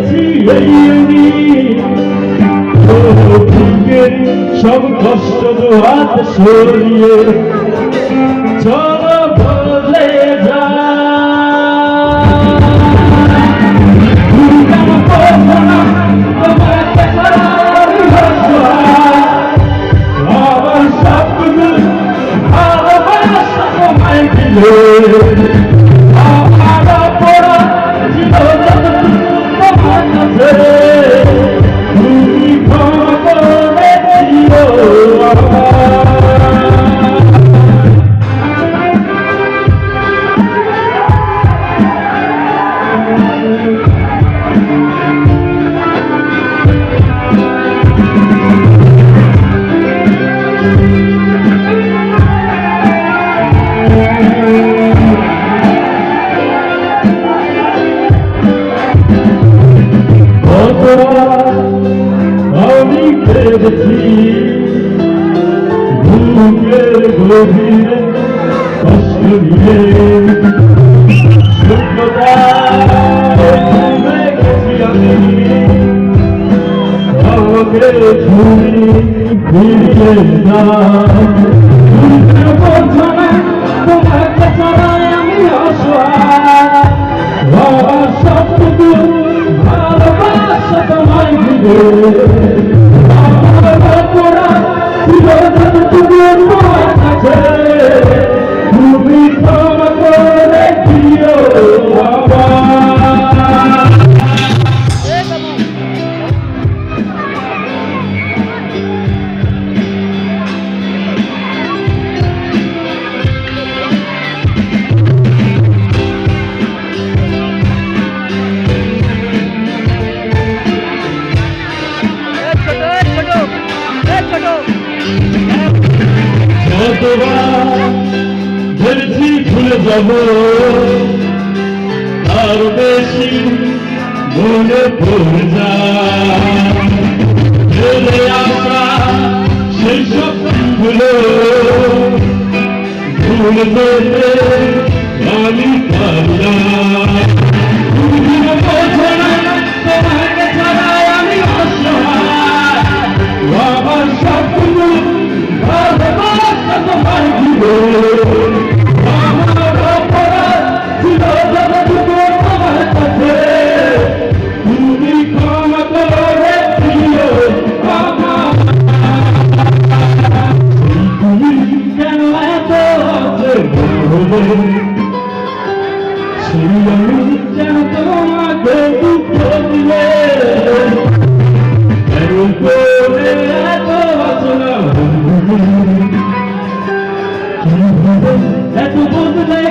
পেয়েছি এই আমি বুকের সব কষ্ট হাত সরিয়ে চলো বলে যা আমার সবগুলো ভালোবাসা তোমায় দিলে আমার পড়া জীবন তোমার কাছে তুমি ক্ষমা করে দিও আমি পেরেছি বুকের গভীরে কষ্ট নিয়ে আমাকে ছুরি ফিরিয়ে না তোমাকে ছাড়াই আমি অসহায় সবটুকু ভালোবাসা তোমায় দিবে আমার পড়া চিরদিন তোমার কাছে তুমি ক্ষমা করে দিও বাবা ধরেছি ভুলে যাব আর বেশি মনে পড়ে যায় আসা সেই সব ভুলে ভুলে যেতে আমি পারি না তোমাকে ছাড়াই আমি অসহায় আমার সবগুলো ভালোবাসা তোমায় দিবে আমার অপরাধ ছিল যতটুকু তোমার কাছে তুমি ক্ষমা করে দিও আমার তুমি কেন এত সেই আমি যেন তোমাকে দুঃখ দিলে এত বদলে